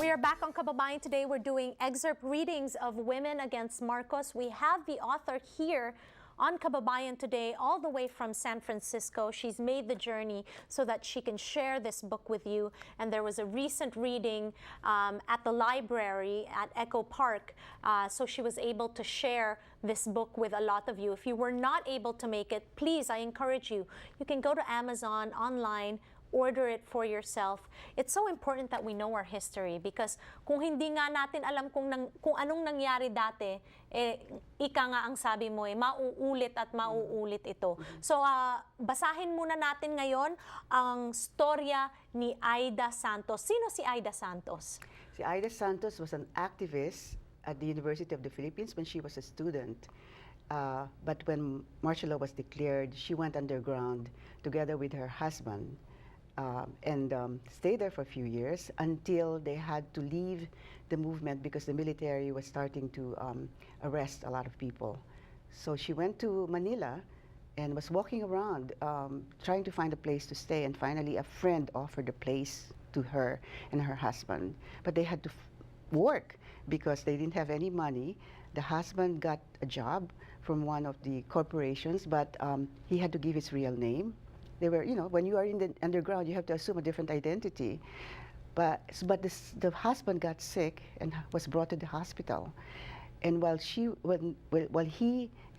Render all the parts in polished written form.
We are back on Kababayan Today. We're doing excerpt readings of Women Against Marcos. We have the author here on Kababayan Today, all the way from San Francisco. She's made the journey so that she can share this book with you. And there was a recent reading at the library at Echo Park, so she was able to share this book with a lot of you. If you were not able to make it, please, I encourage you. You can go to Amazon online, order it for yourself. It's so important that we know our history because kung hindi nga natin alam kung anong nangyari dati, ika nga ang sabi mo, mauulit at mauulit ito. So, basahin muna natin ngayon ang storya ni Aida Santos. Sino si Aida Santos? Si Aida Santos was an activist at the University of the Philippines when she was a student. But when martial law was declared, she went underground together with her husband. And stayed there for a few years until they had to leave the movement because the military was starting to arrest a lot of people. So she went to Manila and was walking around trying to find a place to stay, and finally a friend offered a place to her and her husband. But they had to work because they didn't have any money. The husband got a job from one of the corporations, but he had to give his real name. They were, you know, when you are in the underground, you have to assume a different identity. But the husband got sick and was brought to the hospital. And while he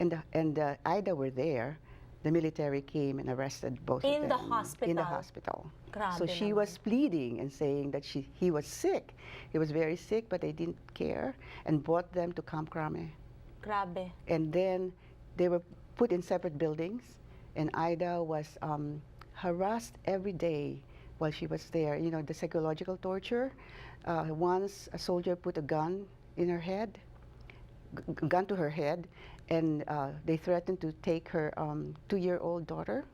and Aida were there, the military came and arrested both of them. In the hospital? In the hospital. Grabe So she naman. was pleading and saying that he was sick. He was very sick, but they didn't care and brought them to Camp Crame. Grabe. And then they were put in separate buildings. And Aida was harassed every day while she was there. You know, the psychological torture. Once a soldier put a gun in her head, gun to her head, and they threatened to take her 2-year-old daughter,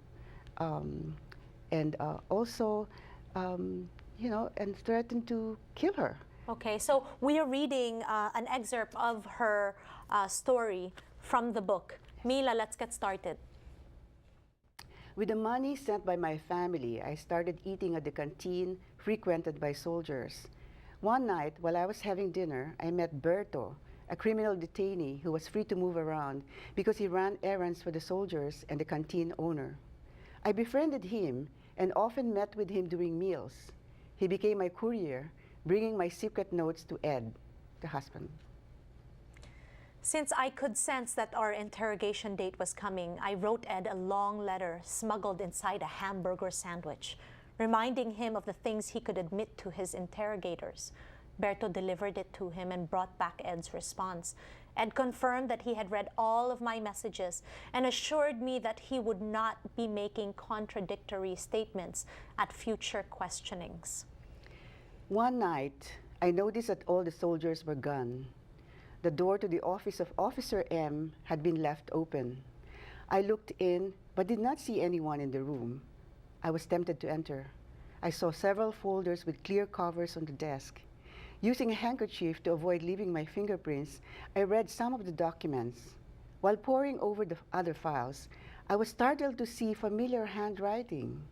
and also, you know, and threatened to kill her. Okay, so we are reading an excerpt of her story from the book. Mila, let's get started. With the money sent by my family, I started eating at the canteen frequented by soldiers. One night, while I was having dinner, I met Berto, a criminal detainee who was free to move around because he ran errands for the soldiers and the canteen owner. I befriended him and often met with him during meals. He became my courier, bringing my secret notes to Ed, the husband. Since I could sense that our interrogation date was coming, I wrote Ed a long letter smuggled inside a hamburger sandwich, reminding him of the things he could admit to his interrogators. Berto delivered it to him and brought back Ed's response. Ed confirmed that he had read all of my messages and assured me that he would not be making contradictory statements at future questionings. One night, I noticed that all the soldiers were gone. The door to the office of Officer M had been left open. I looked in, but did not see anyone in the room. I was tempted to enter. I saw several folders with clear covers on the desk. Using a handkerchief to avoid leaving my fingerprints, I read some of the documents. While poring over the other files, I was startled to see familiar handwriting.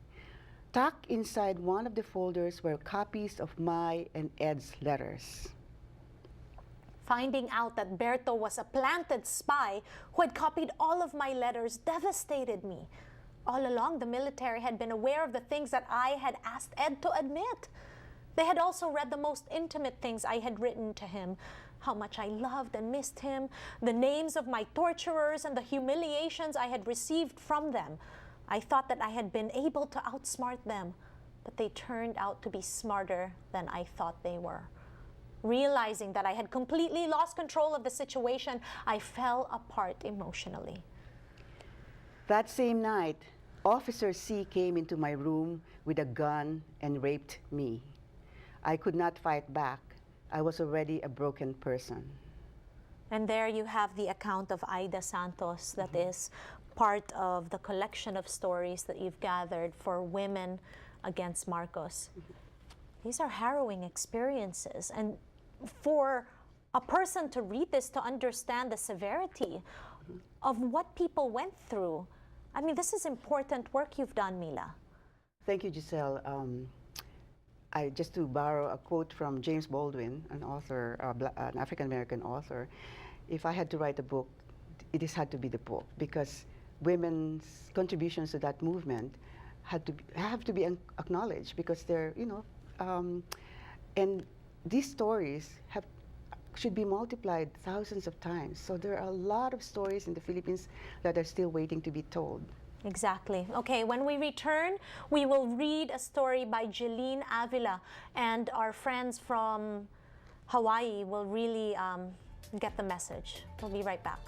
Tucked inside one of the folders were copies of my and Ed's letters. Finding out that Berto was a planted spy who had copied all of my letters devastated me. All along, the military had been aware of the things that I had asked Ed to admit. They had also read the most intimate things I had written to him, how much I loved and missed him, the names of my torturers, and the humiliations I had received from them. I thought that I had been able to outsmart them, but they turned out to be smarter than I thought they were. Realizing that I had completely lost control of the situation, I fell apart emotionally. That same night, Officer C came into my room with a gun and raped me. I could not fight back. I was already a broken person. And there you have the account of Aida Santos that is part of the collection of stories that you've gathered for Women Against Marcos. These are harrowing experiences, and for a person to read this to understand the severity of what people went through, I mean, this is important work you've done, Mila. Thank you, Giselle. just to borrow a quote from James Baldwin, an author, an African-American author, if I had to write a book, had to be the book, because women's contributions to that movement have to be acknowledged, because they're, and these stories should be multiplied thousands of times. So there are a lot of stories in the Philippines that are still waiting to be told. Exactly. Okay, when we return, we will read a story by Jeline Avila, and our friends from Hawaii will really get the message. We'll be right back.